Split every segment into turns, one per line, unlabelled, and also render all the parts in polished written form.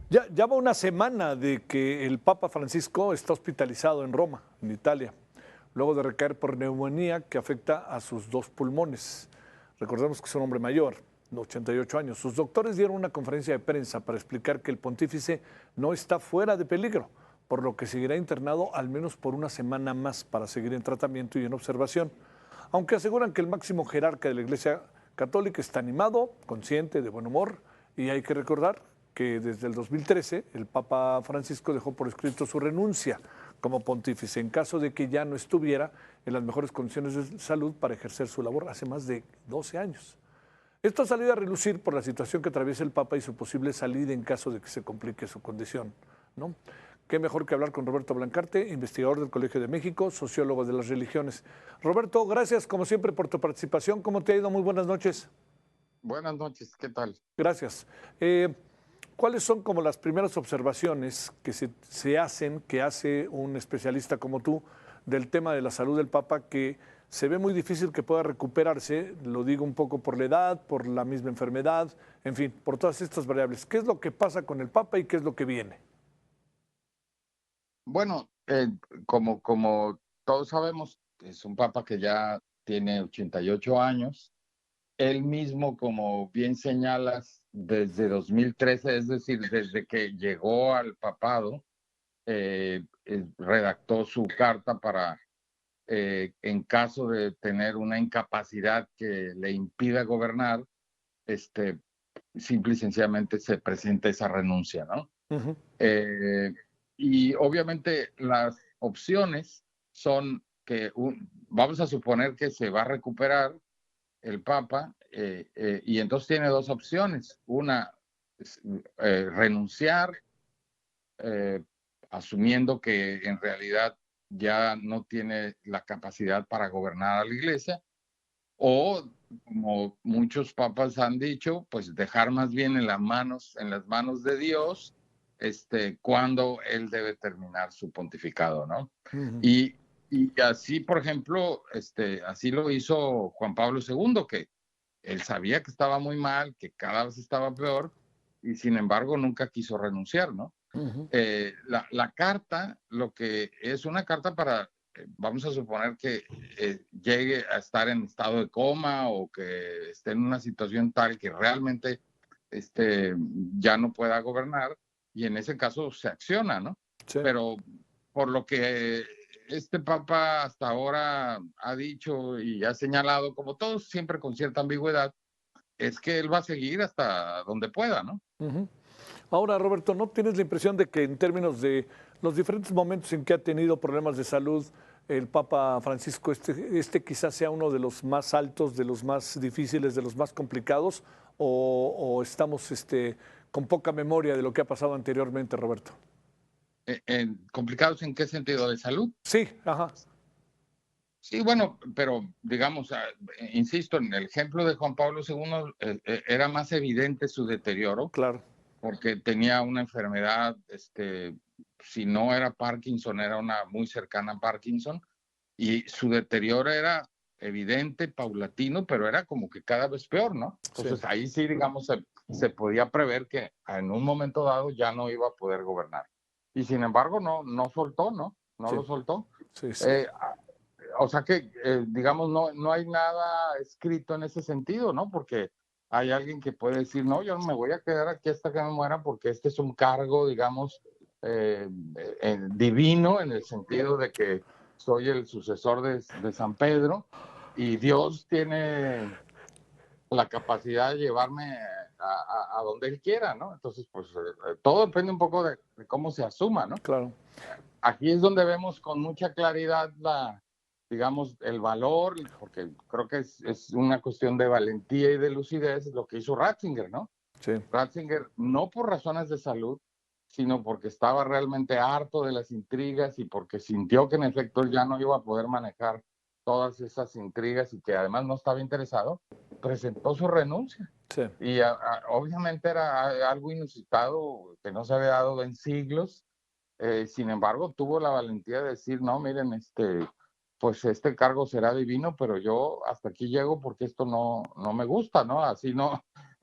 Ya va una semana de que el Papa Francisco está hospitalizado en Roma, en Italia, luego de recaer por neumonía que afecta a sus dos pulmones. Recordemos que es un hombre mayor, de 88 años. Sus doctores dieron una conferencia de prensa para explicar que el pontífice no está fuera de peligro, por lo que seguirá internado al menos por una semana más para seguir en tratamiento y en observación. Aunque aseguran que el máximo jerarca de la Iglesia Católica está animado, consciente, de buen humor, y hay que recordar que desde el 2013 el Papa Francisco dejó por escrito su renuncia como pontífice en caso de que ya no estuviera en las mejores condiciones de salud para ejercer su labor hace más de 12 años. Esto ha salido a relucir por la situación que atraviesa el Papa y su posible salida en caso de que se complique su condición, ¿no? Qué mejor que hablar con Roberto Blancarte, investigador del Colegio de México, sociólogo de las religiones. Roberto, gracias como siempre por tu participación. ¿Cómo te ha ido? Muy buenas noches.
Buenas noches, ¿qué tal?
Gracias. ¿Cuáles son como las primeras observaciones que se hacen, que hace un especialista como tú, del tema de la salud del Papa, que se ve muy difícil que pueda recuperarse? Lo digo un poco por la edad, por la misma enfermedad, en fin, por todas estas variables. ¿Qué es lo que pasa con el Papa y qué es lo que viene?
Bueno, como todos sabemos, es un papa que ya tiene 88 años. Él mismo, como bien señalas, desde 2013, es decir, desde que llegó al papado, redactó su carta para, en caso de tener una incapacidad que le impida gobernar, este, simple y sencillamente se presenta esa renuncia, ¿no?
Ujú.
Eh, y obviamente las opciones son que vamos a suponer que se va a recuperar el Papa y entonces tiene dos opciones. Una, es, renunciar, eh, asumiendo que en realidad ya no tiene la capacidad para gobernar a la iglesia, o como muchos papas han dicho, pues dejar más bien en las manos de Dios, cuando él debe terminar su pontificado, ¿no?
Ujú.
Y, y así, por ejemplo, así lo hizo Juan Pablo II, que él sabía que estaba muy mal, que cada vez estaba peor, y sin embargo nunca quiso renunciar, ¿no?
Ujú.
La carta, lo que es una carta para, vamos a suponer que llegue a estar en estado de coma o que esté en una situación tal que realmente ya no pueda gobernar, y en ese caso se acciona, ¿no?
Sí.
Pero por lo que este papa hasta ahora ha dicho y ha señalado, como todos siempre con cierta ambigüedad, es que él va a seguir hasta donde pueda, ¿no?
Ujú. Ahora, Roberto, ¿no tienes la impresión de que en términos de los diferentes momentos en que ha tenido problemas de salud el Papa Francisco, este quizás sea uno de los más altos, de los más difíciles, de los más complicados, o estamos con poca memoria de lo que ha pasado anteriormente, Roberto?
¿Complicados en qué sentido? ¿De salud?
Sí, ajá,
Sí, bueno, pero digamos, insisto, en el ejemplo de Juan Pablo II era más evidente su deterioro
claro,
porque tenía una enfermedad, si no era Parkinson, era una muy cercana a Parkinson, y su deterioro era evidente, paulatino, pero era como que cada vez peor, ¿no?
sí,
Entonces ahí sí, digamos, se podía prever que en un momento dado ya no iba a poder gobernar. Y sin embargo, no soltó, ¿no? No
sí,
lo soltó.
sí, sí.
Eh, o sea que, digamos, no hay nada escrito en ese sentido, ¿no? Porque hay alguien que puede decir, no, yo no me voy a quedar aquí hasta que me muera porque este es un cargo, digamos, divino en el sentido de que soy el sucesor de San Pedro y Dios tiene la capacidad de llevarme a donde Él quiera, ¿no? Entonces, pues todo depende un poco de cómo se asuma, ¿no?
Claro.
Aquí es donde vemos con mucha claridad digamos, el valor, porque creo que es una cuestión de valentía y de lucidez lo que hizo Ratzinger, ¿no?
Sí.
Ratzinger, no por razones de salud, sino porque estaba realmente harto de las intrigas y porque sintió que en efecto él ya no iba a poder manejar todas esas intrigas y que además no estaba interesado, presentó su renuncia.
Sí.
Y obviamente era algo inusitado que no se había dado en siglos. Sin embargo, tuvo la valentía de decir, no, miren, pues este cargo será divino, pero yo hasta aquí llego porque esto no me gusta, ¿no?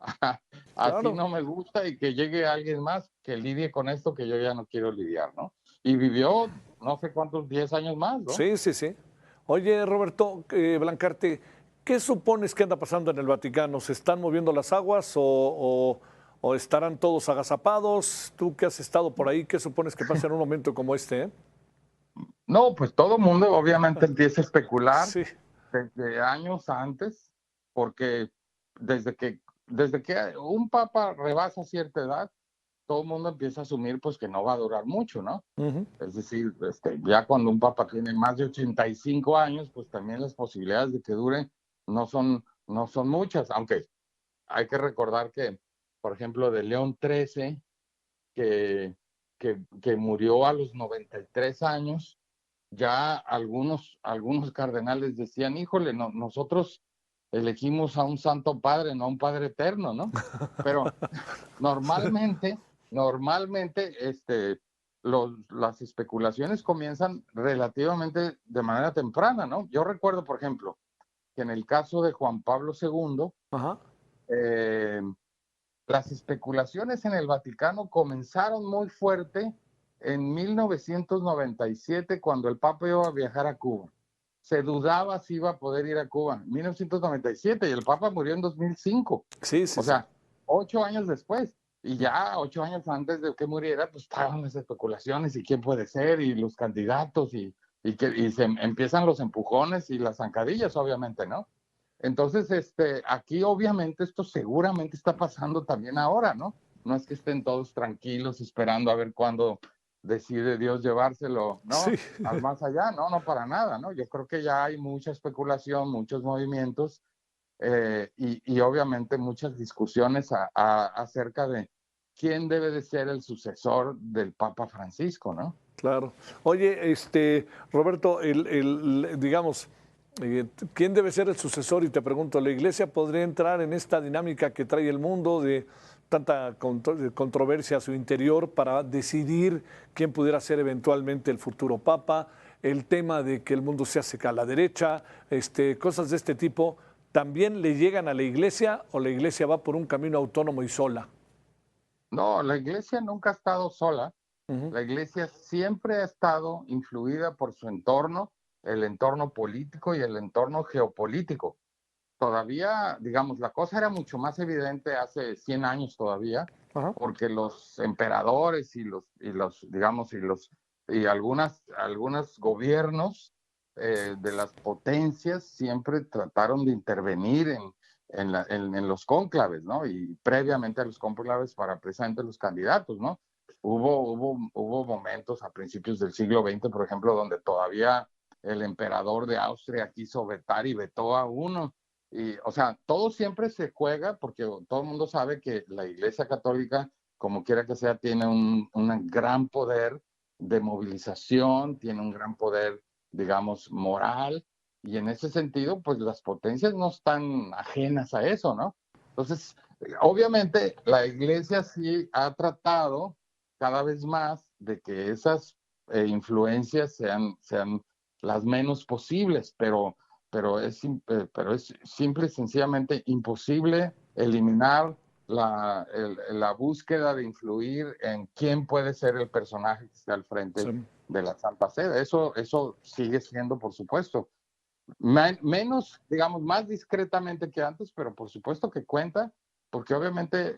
así
Claro.
no me gusta y que llegue alguien más que lidie con esto que yo ya no quiero lidiar, ¿no? Y vivió no sé cuántos, 10 años más, ¿no?
Sí, sí, sí. Oye, Roberto Blancarte, ¿qué supones que anda pasando en el Vaticano? ¿Se están moviendo las aguas o estarán todos agazapados? Tú que has estado por ahí, ¿qué supones que pasa en un momento como este?
No, pues todo el mundo obviamente empieza a especular
Sí,
desde años antes, porque desde que, desde que un papa rebasa cierta edad, todo el mundo empieza a asumir pues que no va a durar mucho, ¿no?
ujú,
Es decir, ya cuando un papa tiene más de 85 años, pues también las posibilidades de que dure no son muchas, aunque hay que recordar que, por ejemplo, de León XIII, que, que murió a los 93 años, ya algunos cardenales decían, híjole, no, nosotros elegimos a un santo padre, no a un padre eterno, ¿no? Pero normalmente, las especulaciones comienzan relativamente de manera temprana, ¿no? Yo recuerdo, por ejemplo, que en el caso de Juan Pablo II,
ajá.
eh, las especulaciones en el Vaticano comenzaron muy fuerte en 1997, cuando el Papa iba a viajar a Cuba. Se dudaba si iba a poder ir a Cuba. 1997, y el Papa murió en 2005.
Sí, sí,
O
sí.
sea, 8 años después. Y ya 8 años antes de que muriera, pues estaban las especulaciones y quién puede ser y los candidatos y se empiezan los empujones y las zancadillas, obviamente, ¿no? Entonces, aquí obviamente esto seguramente está pasando también ahora, ¿no? No es que estén todos tranquilos esperando a ver cuándo decide Dios llevárselo,
Sí,
¿no? Al más allá, no, no para nada, ¿no? Yo creo que ya hay mucha especulación, muchos movimientos y obviamente muchas discusiones acerca de quién debe de ser el sucesor del Papa Francisco, ¿no?
claro. Oye, Roberto, digamos, ¿quién debe ser el sucesor? Y te pregunto, ¿la iglesia podría entrar en esta dinámica que trae el mundo de tanta controversia a su interior para decidir quién pudiera ser eventualmente el futuro papa? El tema de que el mundo se hace a la derecha, cosas de este tipo, ¿también le llegan a la iglesia o la iglesia va por un camino autónomo y sola?
No, la iglesia nunca ha estado sola.
Ujú.
La iglesia siempre ha estado influida por su entorno, el entorno político y el entorno geopolítico. Todavía, digamos, la cosa era mucho más evidente hace 100 años todavía,
Ajá.
porque los emperadores digamos, y algunos gobiernos de las potencias siempre trataron de intervenir en los cónclaves, ¿no? Y previamente a los cónclaves para presentar los candidatos, ¿no? Hubo momentos a principios del siglo XX, por ejemplo, donde todavía el emperador de Austria quiso vetar y vetó a uno. Y, o sea, todo siempre se juega porque todo el mundo sabe que la Iglesia Católica, como quiera que sea, tiene un gran poder de movilización, tiene un gran poder, digamos, moral, y en ese sentido, pues las potencias no están ajenas a eso, ¿no? Entonces, obviamente, la Iglesia sí ha tratado cada vez más de que esas influencias sean las menos posibles, pero es simple y sencillamente imposible eliminar la búsqueda de influir en quién puede ser el personaje que esté al frente
Sí.
de la Santa Sede. Eso sigue siendo, por supuesto, menos, digamos, más discretamente que antes, pero por supuesto que cuenta, porque obviamente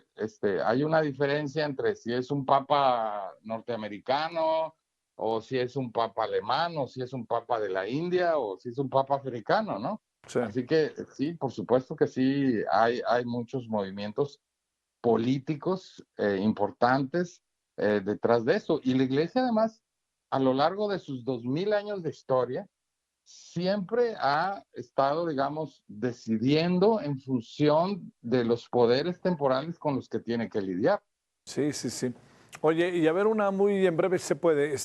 hay una diferencia entre si es un papa norteamericano o si es un papa alemán o si es un papa de la India o si es un papa africano, ¿no?
Sí.
Así que sí, por supuesto que sí, hay muchos movimientos políticos importantes detrás de eso. Y la iglesia además, a lo largo de sus 2000 años de historia, siempre ha estado, digamos, decidiendo en función de los poderes temporales con los que tiene que lidiar.
Sí, sí, sí. Oye, y a ver, una muy en breve si se puede.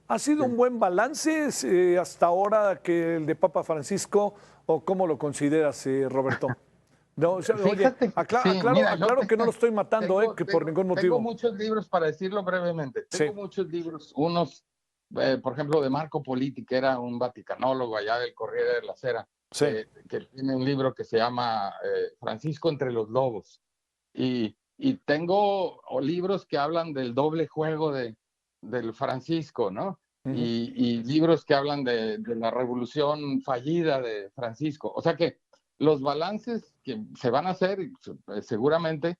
¿Ha sido un buen balance hasta ahora que el de Papa Francisco o cómo lo consideras, Roberto? No, o sea, oye,
Fíjate, sí,
aclaro,
mira,
aclaro que no lo estoy matando, que por ningún
tengo
motivo.
muchos libros para decirlo brevemente.
Sí,
Tengo muchos libros, unos, por ejemplo, de Marco Politi, que era un vaticanólogo allá del Corriere de la Sera,
sí,
que tiene un libro que se llama Francisco entre los lobos. Y tengo libros que hablan del doble juego del Francisco, ¿no? Y libros que hablan de la revolución fallida de Francisco. O sea que los balances que se van a hacer seguramente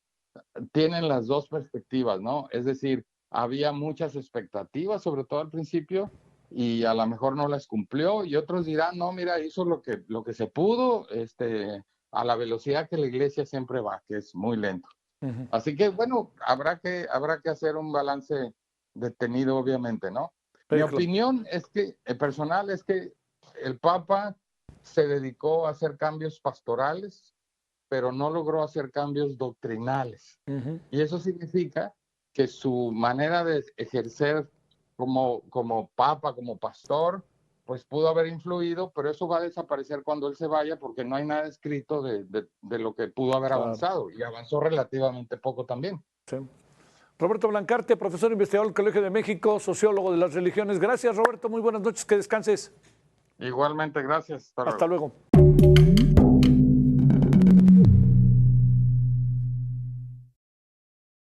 tienen las dos perspectivas, ¿no? Es decir, había muchas expectativas, sobre todo al principio, y a lo mejor no las cumplió, y otros dirán, no, mira, hizo lo que se pudo, a la velocidad que la iglesia siempre va, que es muy lento. Así que, bueno, habrá que hacer un balance detenido, obviamente, ¿no? Mi opinión es que, personal, es que el Papa se dedicó a hacer cambios pastorales, pero no logró hacer cambios doctrinales. Y eso significa que su manera de ejercer como papa, como pastor, pues pudo haber influido, pero eso va a desaparecer cuando él se vaya porque no hay nada escrito de lo que pudo haber avanzado, y avanzó relativamente poco también.
Sí. Roberto Blancarte, profesor investigador del Colegio de México, sociólogo de las religiones. Gracias, Roberto. Muy buenas noches. Que descanses.
Igualmente, gracias.
Hasta luego.